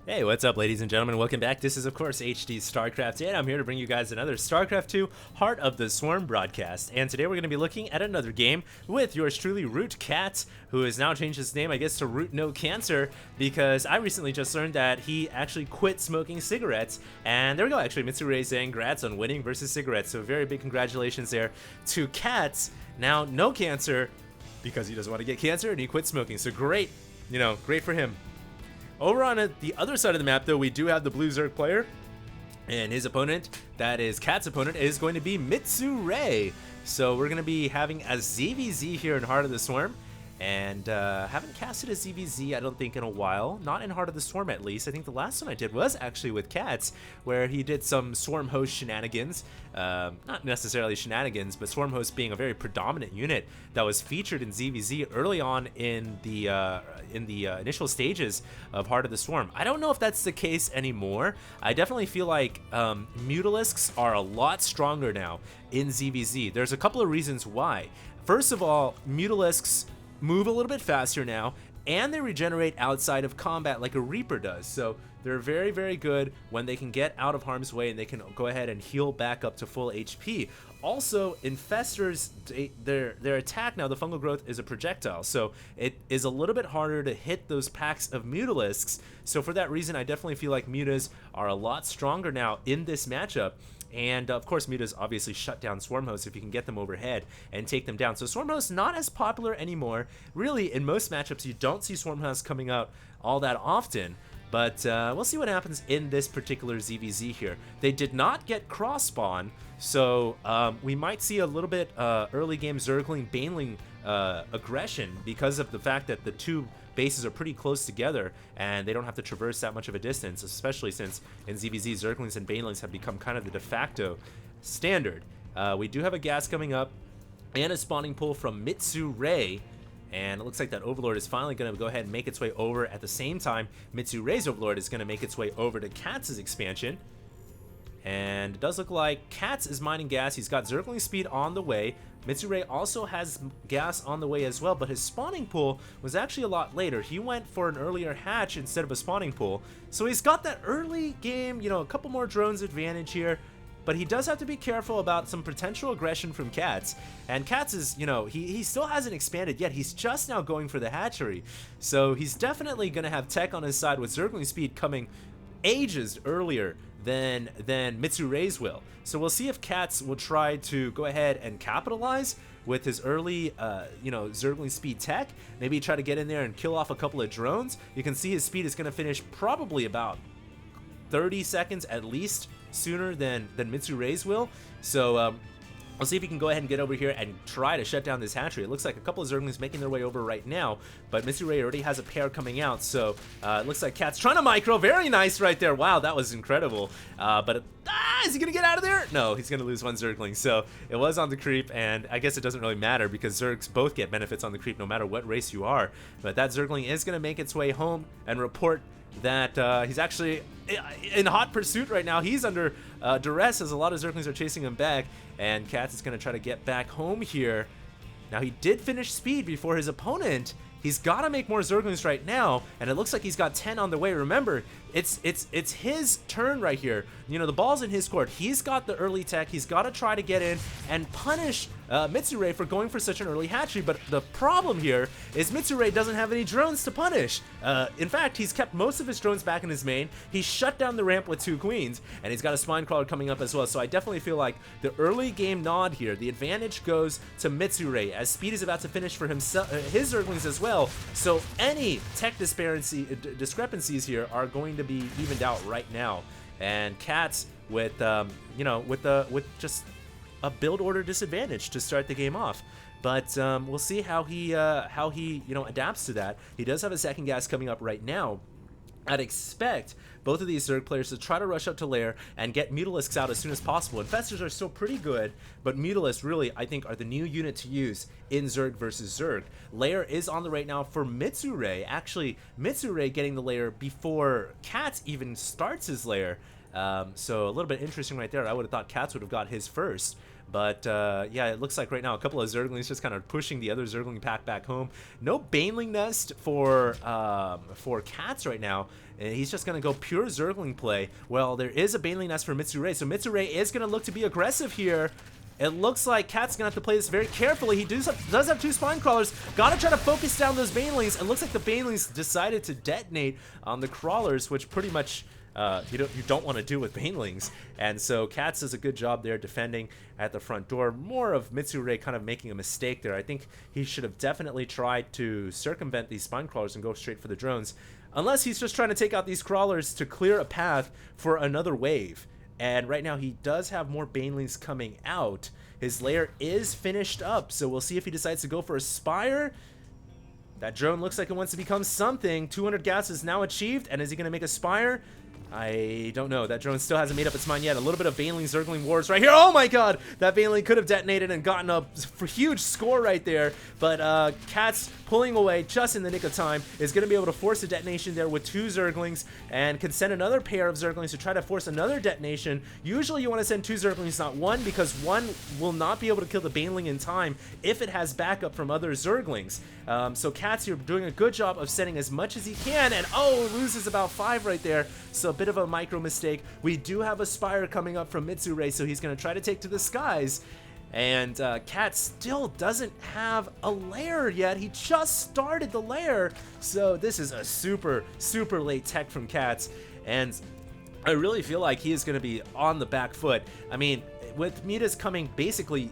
Hey, what's up, ladies and gentlemen? Welcome back. This is, of course, HD StarCraft, and I'm here to bring you guys another StarCraft 2 Heart of the Swarm broadcast. And today we're going to be looking at another game with yours truly, Root.Catz, who has now changed his name, I guess, to Root No Cancer, because I recently just learned that he actually quit smoking cigarettes. And there we go, actually, Mitsuray saying congrats on winning versus cigarettes. So very big congratulations there to Catz. Now, no cancer, because he doesn't want to get cancer, and he quit smoking. So great, great for him. Over on the other side of the map, though, we do have the blue Zerg player, and his opponent, that is Catz's opponent, is going to be Mitsuray. So we're going to be having a ZVZ here in Heart of the Swarm, and haven't casted a ZVZ, I don't think, in a while. Not in Heart of the Swarm, at least. I think the last one I did was actually with Catz, where he did some Swarm Host shenanigans. Not necessarily shenanigans, but Swarm Host being a very predominant unit that was featured in ZVZ early on in the initial stages of Heart of the Swarm. I don't know if that's the case anymore. I definitely feel like Mutalisks are a lot stronger now in ZVZ. There's a couple of reasons why. First of all, Mutalisks move a little bit faster now, and they regenerate outside of combat like a Reaper does. So they're very, very good when they can get out of harm's way and they can go ahead and heal back up to full HP. Also, Infestors, their attack now, the fungal growth, is a projectile, so it is a little bit harder to hit those packs of Mutalisks. So for that reason, I definitely feel like Mutas are a lot stronger now in this matchup. And of course, Mutas obviously shut down Swarm Hosts if you can get them overhead and take them down. So Swarm Hosts not as popular anymore. Really, in most matchups, you don't see Swarm Hosts coming out all that often. But we'll see what happens in this particular ZVZ here. They did not get cross spawn, so we might see a little bit early game Zergling Baneling aggression because of the fact that the two bases are pretty close together and they don't have to traverse that much of a distance, especially since in ZVZ Zerglings and Banelings have become kind of the de facto standard. We do have a gas coming up and a spawning pool from Mitsuray. And it looks like that Overlord is finally going to go ahead and make its way over. At the same time, Mitsuray's Overlord is going to make its way over to Catz's expansion. And it does look like Catz is mining gas. He's got Zergling speed on the way. Mitsuray also has gas on the way as well, but his spawning pool was actually a lot later. He went for an earlier hatch instead of a spawning pool. So he's got that early game, a couple more drones advantage here. But he does have to be careful about some potential aggression from Catz. And Catz is, he still hasn't expanded yet. He's just now going for the hatchery. So he's definitely going to have tech on his side with Zergling speed coming ages earlier than Mitsuray's will. So we'll see if Catz will try to go ahead and capitalize with his early, Zergling speed tech. Maybe try to get in there and kill off a couple of drones. You can see his speed is going to finish probably about 30 seconds at least sooner than Mitsuray's will. So we'll see if he can go ahead and get over here and try to shut down this hatchery. It looks like a couple of Zerglings making their way over right now, but Mitsuray already has a pair coming out, so it looks like Catz trying to micro. Very nice right there. Wow, that was incredible. But is he gonna get out of there? No, he's gonna lose one Zergling. So it was on the creep, and I guess it doesn't really matter because Zergs both get benefits on the creep no matter what race you are. But that Zergling is gonna make its way home and report that he's actually in hot pursuit right now. He's under duress as a lot of Zerglings are chasing him back, and Catz is going to try to get back home here. Now, he did finish speed before his opponent. He's got to make more Zerglings right now, and it looks like he's got 10 on the way. Remember, it's his turn right here. The ball's in his court. He's got the early tech. He's got to try to get in and punish Mitsuray for going for such an early hatchery. But the problem here is Mitsuray doesn't have any drones to punish. In fact, he's kept most of his drones back in his main. He shut down the ramp with 2 queens, and he's got a spine crawler coming up as well. So I definitely feel like the early game nod here, the advantage goes to Mitsuray as speed is about to finish for himself, his Zerglings as well. So any tech discrepancies here are going to be evened out right now. And Catz with just a build order disadvantage to start the game off. But we'll see how he adapts to that. He does have a second gas coming up right now. I'd expect both of these Zerg players to try to rush up to lair and get Mutalisks out as soon as possible. Infestors are still pretty good, but Mutalisks really, I think, are the new unit to use in Zerg versus Zerg. Lair is on the right now for Mitsuray. Actually, Mitsuray getting the lair before Catz even starts his lair. So a little bit interesting right there. I would have thought Catz would have got his first. But yeah, it looks like right now a couple of Zerglings just kind of pushing the other Zergling pack back home. No Baneling Nest for Cats right now. He's just going to go pure Zergling play. Well, there is a Baneling Nest for Mitsuray, so Mitsuray is going to look to be aggressive here. It looks like Cat's going to have to play this very carefully. He does have 2 Spine Crawlers. Got to try to focus down those Banelings. It looks like the Banelings decided to detonate on the Crawlers, which pretty much you don't want to do with Banelings. And so Cat's does a good job there defending at the front door. More of Mitsuray kind of making a mistake there. I think he should have definitely tried to circumvent these Spine Crawlers and go straight for the drones. Unless he's just trying to take out these Crawlers to clear a path for another wave. And right now he does have more Banelings coming out. His lair is finished up, so we'll see if he decides to go for a Spire. That drone looks like it wants to become something. 200 gas is now achieved, and is he going to make a Spire? I don't know. That drone still hasn't made up its mind yet. A little bit of Baneling Zergling wars right here. Oh my god! That Baneling could have detonated and gotten a huge score right there. But Cat's pulling away just in the nick of time. Is going to be able to force a detonation there with 2 Zerglings and can send another pair of Zerglings to try to force another detonation. Usually you want to send 2 Zerglings, not 1, because 1 will not be able to kill the Baneling in time if it has backup from other Zerglings. So Cat's here doing a good job of sending as much as he can, and oh, loses about 5 right there. So a bit of a micro mistake. We do have a Spire coming up from Mitsuray, so he's going to try to take to the skies. And Cat still doesn't have a lair yet. He just started the lair. So this is a super, super late tech from Cats. And I really feel like he is going to be on the back foot. I mean, with Midas coming basically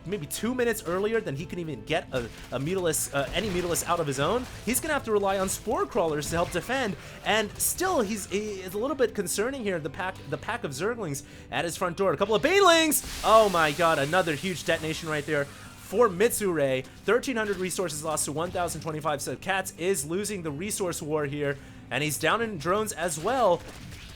maybe 2 minutes earlier than he can even get a Mutalisk, any Mutalisk out of his own, he's gonna have to rely on Spore Crawlers to help defend. And still, it's a little bit concerning here. The pack of Zerglings at his front door. A couple of Banelings. Oh my god, another huge detonation right there for Mitsuray. 1,300 resources lost to 1,025. So Cats is losing the resource war here, and he's down in drones as well.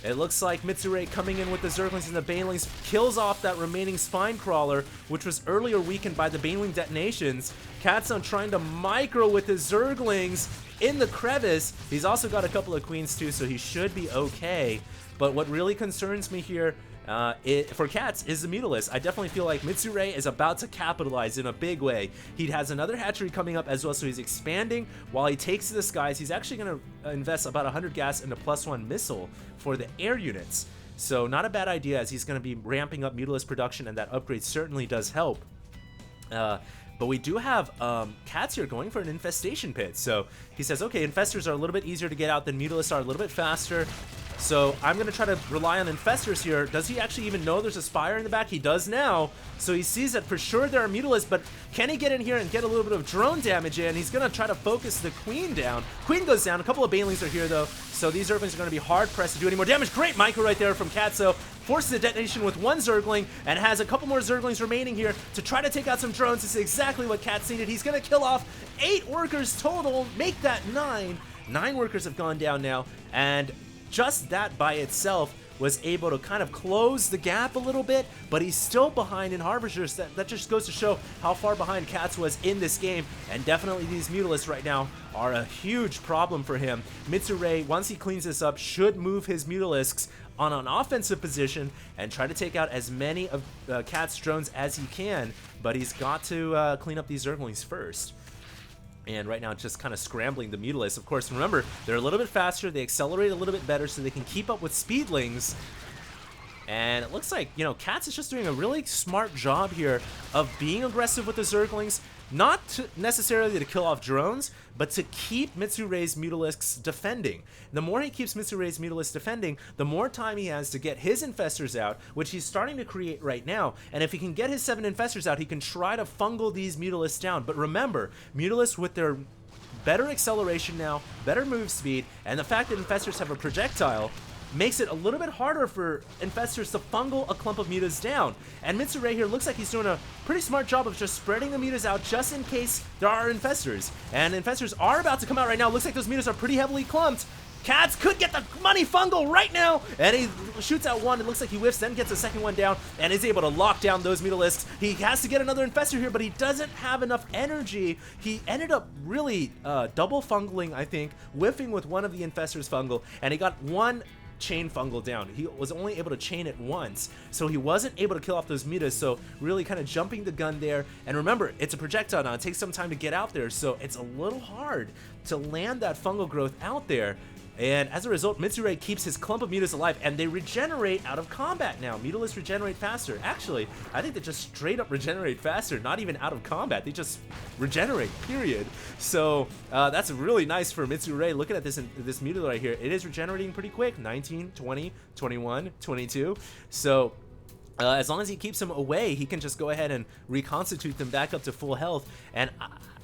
It looks like Mitsuray coming in with the Zerglings and the Banelings kills off that remaining Spine Crawler, which was earlier weakened by the Baneling detonations. Catson trying to micro with his Zerglings in the crevice. He's also got a couple of Queens too, so he should be okay. But what really concerns me here for Cats is the Mutalisk. I definitely feel like Mitsuray is about to capitalize in a big way. He has another hatchery coming up as well, so he's expanding while he takes to the skies. He's actually going to invest about 100 gas into +1 missile for the air units. So not a bad idea, as he's going to be ramping up Mutalisk production, and that upgrade certainly does help. But we do have Cats here going for an infestation pit. So he says, okay, infestors are a little bit easier to get out than Mutalisks are, a little bit faster. So I'm going to try to rely on infestors here. Does he actually even know there's a Spire in the back? He does now. So he sees that for sure there are Mutalisks, but can he get in here and get a little bit of drone damage in? He's going to try to focus the Queen down. Queen goes down. A couple of Banelings are here, though. So these Zerglings are going to be hard-pressed to do any more damage. Great micro right there from Catso. Forces a detonation with 1 Zergling and has a couple more Zerglings remaining here to try to take out some drones. This is exactly what Cats needed. He's going to kill off 8 workers total, make that 9. 9 workers have gone down now, and just that by itself was able to kind of close the gap a little bit, but he's still behind in Harbingers. That just goes to show how far behind Cats was in this game, and definitely these Mutalisks right now are a huge problem for him. Mitsuray, once he cleans this up, should move his Mutalisks on an offensive position and try to take out as many of Cat's drones as he can, but he's got to clean up these Zerglings first. And right now, just kind of scrambling the Mutalisks. Of course, remember, they're a little bit faster, they accelerate a little bit better, so they can keep up with Speedlings. And it looks like, you know, Cats is just doing a really smart job here of being aggressive with the Zerglings, not necessarily to kill off drones, but to keep Mitsuray's Mutalisks defending. The more he keeps Mitsuray's Mutalisks defending, the more time he has to get his Infestors out, which he's starting to create right now. And if he can get his 7 Infestors out, he can try to fungal these Mutalisks down. But remember, Mutalisks with their better acceleration now, better move speed, and the fact that Infestors have a projectile makes it a little bit harder for Infestors to fungal a clump of Mutas down. And Mitsuray here looks like he's doing a pretty smart job of just spreading the Mutas out just in case there are Infestors. And Infestors are about to come out right now. Looks like those Mutas are pretty heavily clumped. Cats could get the money fungal right now, and he shoots out 1. It looks like he whiffs, then gets a second one down, and is able to lock down those Mutalisks. He has to get another Infestor here, but he doesn't have enough energy. He ended up really double fungling, I think, whiffing with one of the Infestors fungal, and he got 1 chain fungal down. He was only able to chain it once, so he wasn't able to kill off those mutas, so really kind of jumping the gun there. And remember, it's a projectile now. It takes some time to get out there, so it's a little hard to land that fungal growth out there. And as a result, Mitsuray keeps his clump of mutas alive, and they regenerate out of combat now. Mutalisks regenerate faster. Actually, I think they just straight up regenerate faster, not even out of combat. They just regenerate, period. So that's really nice for Mitsuray. Looking at this mutal right here, it is regenerating pretty quick. 19, 20, 21, 22. So as long as he keeps them away, he can just go ahead and reconstitute them back up to full health. And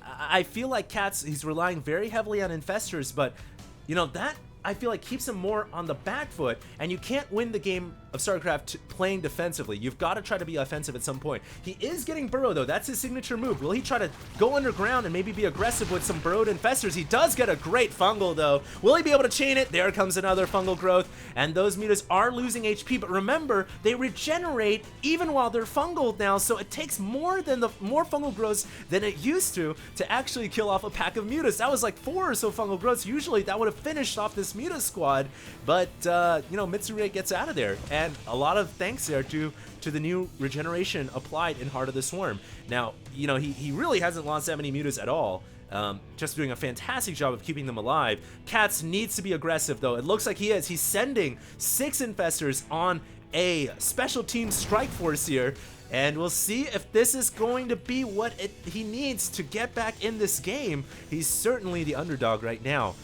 I feel like HOTS, he's relying very heavily on infestors, but you know, that I feel like keeps him more on the back foot, and you can't win the game of StarCraft playing defensively. You've got to try to be offensive at some point. He is getting burrow though. That's his signature move. Will he try to go underground and maybe be aggressive with some burrowed infestors? He does get a great fungal though. Will he be able to chain it? There comes another fungal growth, and those mutas are losing HP, but remember, they regenerate even while they're fungal now, so it takes more fungal growths than it used to actually kill off a pack of mutas. That was like 4 or so fungal growths. Usually that would have finished off this muta squad, but you know, Mitsuray gets out of there, and a lot of thanks there to the new regeneration applied in Heart of the Swarm. Now, you know, he really hasn't lost that many mutas at all. Just doing a fantastic job of keeping them alive. HOTS needs to be aggressive though. It looks like he is. He's sending 6 infestors on a special team strike force here, and we'll see if this is going to be what he needs to get back in this game. He's certainly the underdog right now.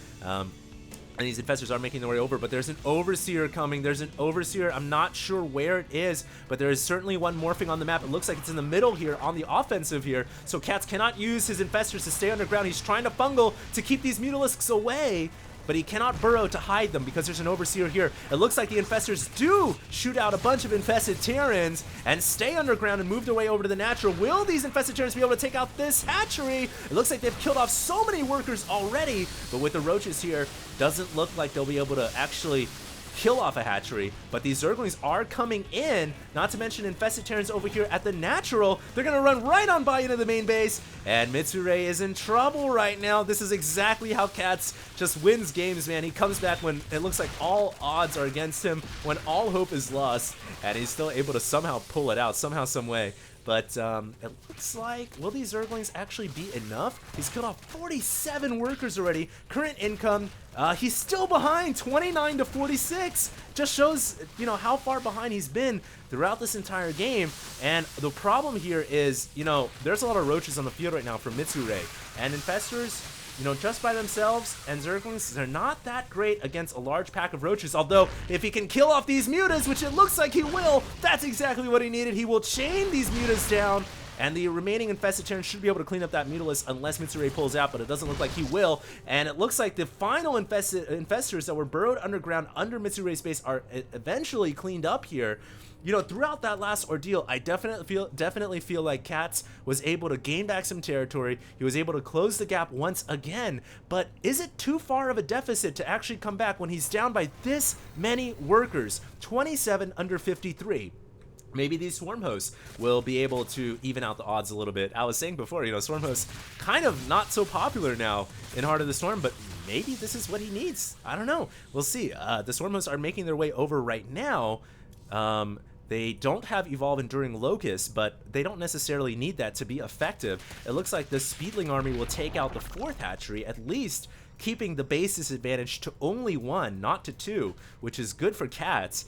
And these infestors are making their way over, but there's an Overseer coming. There's an Overseer. I'm not sure where it is, but there is certainly one morphing on the map. It looks like it's in the middle here, on the offensive here. So HOTS cannot use his infestors to stay underground. He's trying to fungal to keep these mutalisks away, but he cannot burrow to hide them because there's an Overseer here. It looks like the infestors do shoot out a bunch of infested Terrans and stay underground and move their way over to the natural. Will these infested Terrans be able to take out this hatchery? It looks like they've killed off so many workers already, but with the roaches here, doesn't look like they'll be able to actually kill off a hatchery. But these Zerglings are coming in, not to mention infested Terrans over here at the natural. They're gonna run right on by into the main base, and Mitsuray is in trouble right now. This is exactly how HOTS just wins games, man. He comes back when it looks like all odds are against him, when all hope is lost, and he's still able to somehow pull it out, somehow, some way. But it looks like, will these Zerglings actually be enough? He's killed off 47 workers already. Current income, he's still behind, 29 to 46. Just shows, you know, how far behind he's been throughout this entire game. And the problem here is, you know, there's a lot of roaches on the field right now for Mitsuray. And infestors, you know, just by themselves, and Zerglings, they're not that great against a large pack of roaches. Although, if he can kill off these mutas, which it looks like he will, that's exactly what he needed. He will chain these mutas down, and the remaining infested Terrans should be able to clean up that mutalisk unless Mitsuray pulls out, but it doesn't look like he will. And it looks like the final infestors that were burrowed underground under Mitsuray's base are eventually cleaned up here. You know, throughout that last ordeal, I definitely feel like HOTS was able to gain back some territory. He was able to close the gap once again, but is it too far of a deficit to actually come back when he's down by this many workers? 27 under 53. Maybe these Swarm hosts will be able to even out the odds a little bit. I was saying before, you know, Swarm hosts kind of not so popular now in Heart of the Storm, but maybe this is what he needs. I don't know. We'll see. The Swarm hosts are making their way over right now. They don't have Evolve Enduring Locust, but they don't necessarily need that to be effective. It looks like the Speedling army will take out the 4th hatchery, at least keeping the base disadvantage to only 1, not to 2, which is good for HOTS.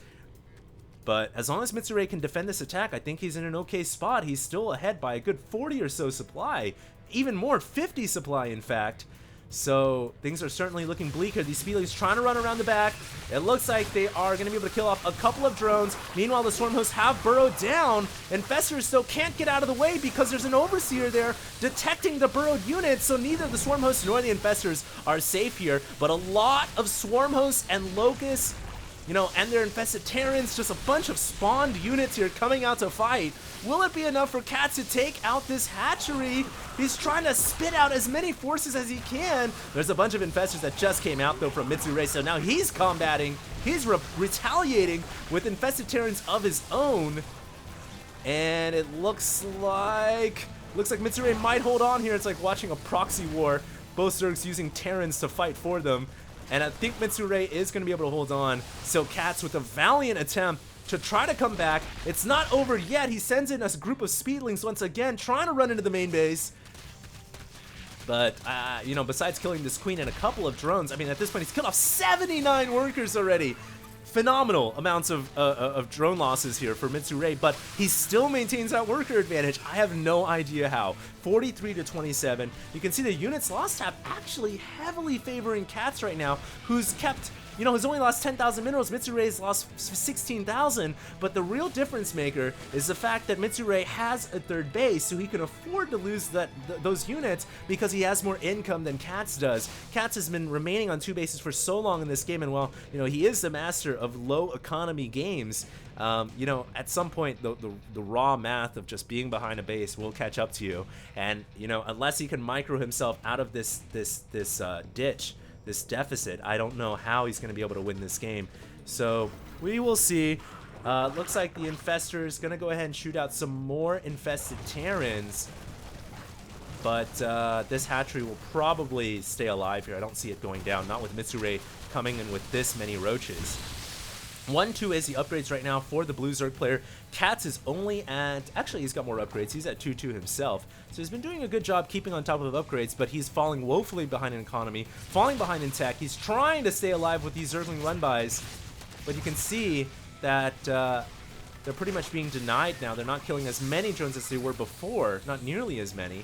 But as long as Mitsuray can defend this attack, I think he's in an okay spot. He's still ahead by a good 40 or so supply, even more, 50 supply in fact. So things are certainly looking bleak here. These Speedlings trying to run around the back. It looks like they are going to be able to kill off a couple of drones. Meanwhile, the Swarm hosts have burrowed down. Infestors still can't get out of the way because there's an Overseer there detecting the burrowed units. So neither the Swarm hosts nor the Infestors are safe here. But a lot of Swarm hosts and Locusts, you know, and their infested Terrans, just a bunch of spawned units here coming out to fight. Will it be enough for HOTS to take out this hatchery? He's trying to spit out as many forces as he can. There's a bunch of infestors that just came out though from Mitsuray, so now he's combating. He's retaliating with infested Terrans of his own. And it looks like Mitsuray might hold on here. It's like watching a proxy war. Both Zergs using Terrans to fight for them. and I think Mitsuray is going to be able to hold on. So HOTS with a valiant attempt to try to come back. It's not over yet. He sends in a group of speedlings once again, trying to run into the main base. But, you know, besides killing this queen and a couple of drones, I mean, at this point, he's killed off 79 workers already. Phenomenal amounts of drone losses here for Mitsuray, but he still maintains that worker advantage. I have no idea how. 43 to 27. You can see the units lost have actually heavily favoring HOTS right now, who's kept, you know, has only lost 10,000 minerals. Mitsuray's lost 16,000, but the real difference maker is the fact that Mitsuray has a third base, so he can afford to lose those units because he has more income than HOTS does. HOTS has been remaining on 2 bases for so long in this game, and while, you know, he is the master of low economy games, you know, at some point the raw math of just being behind a base will catch up to you, and, you know, unless he can micro himself out of this ditch, this deficit, I don't know how he's going to be able to win this game. So we will see. Looks like the Infestor is going to go ahead and shoot out some more infested Terrans. But this hatchery will probably stay alive here. I don't see it going down, not with Mitsuray coming in with this many roaches. 1-2 is the upgrades right now for the Blue Zerg player. HOTS is only at, actually he's got more upgrades, he's at 2-2 himself. So he's been doing a good job keeping on top of upgrades, but he's falling woefully behind in economy, falling behind in tech. He's trying to stay alive with these Zergling run-bys, but you can see that they're pretty much being denied now. They're not killing as many drones as they were before, not nearly as many.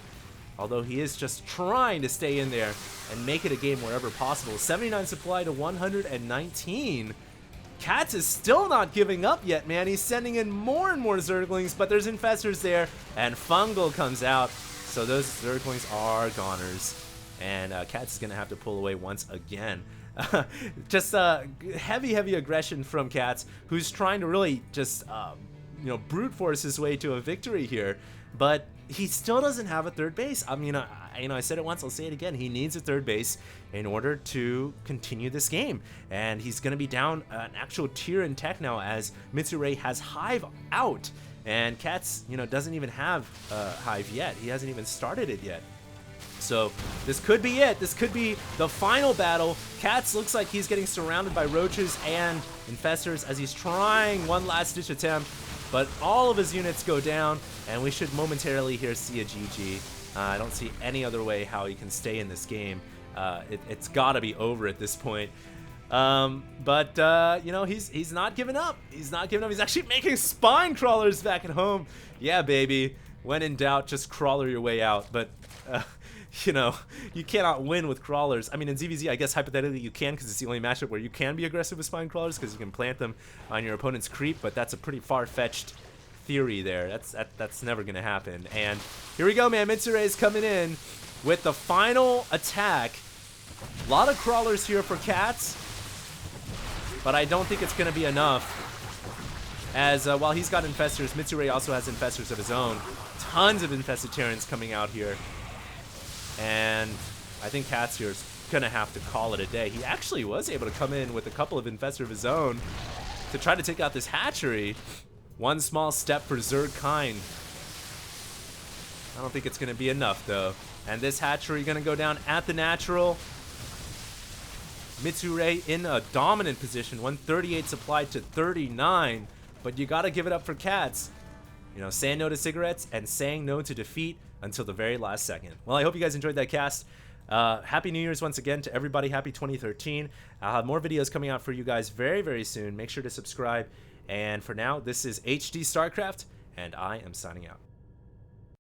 Although he is just trying to stay in there and make it a game wherever possible. 79 supply to 119. HOTS is still not giving up yet, man. He's sending in more and more Zerglings, but there's Infestors there, and Fungal comes out, so those Zerglings are goners. And HOTS is going to have to pull away once again. Just heavy aggression from HOTS, who's trying to really just, you know, brute force his way to a victory here. But he still doesn't have a third base. I mean, you know, I said it once, I'll say it again. He needs a third base in order to continue this game. And he's going to be down an actual tier in tech now as Mitsuray has Hive out. And HOTS, you know, doesn't even have Hive yet. He hasn't even started it yet. So this could be it. This could be the final battle. HOTS looks like he's getting surrounded by roaches and infestors as he's trying one last ditch attempt. But all of his units go down, and we should momentarily here see a GG. I don't see any other way how he can stay in this game. It's got to be over at this point. But you know, he's not giving up. He's not giving up. He's actually making spine crawlers back at home. Yeah, baby. When in doubt, just crawler your way out. But you know, you cannot win with crawlers. I mean, in ZVZ, I guess hypothetically you can, because it's the only matchup where you can be aggressive with spine crawlers, because you can plant them on your opponent's creep, but that's a pretty far-fetched theory there. That's never going to happen. And here we go, man. Mitsuray is coming in with the final attack. A lot of crawlers here for HOTS, but I don't think it's going to be enough. As while he's got infestors, Mitsuray also has infestors of his own. Tons of infested Terrans coming out here. And I think HOTS here is going to have to call it a day. He actually was able to come in with a couple of infestors of his own to try to take out this hatchery. One small step for Zerg kind. I don't think it's going to be enough, though. And this hatchery going to go down at the natural. Mitsuray in a dominant position. 138 supplied to 39. But you got to give it up for HOTS. You know, saying no to cigarettes and saying no to defeat until the very last second. Well, I hope you guys enjoyed that cast. Happy New Year's once again to everybody. Happy 2013. I'll have more videos coming out for you guys very, very soon. Make sure to subscribe. And for now, this is HD StarCraft, and I am signing out.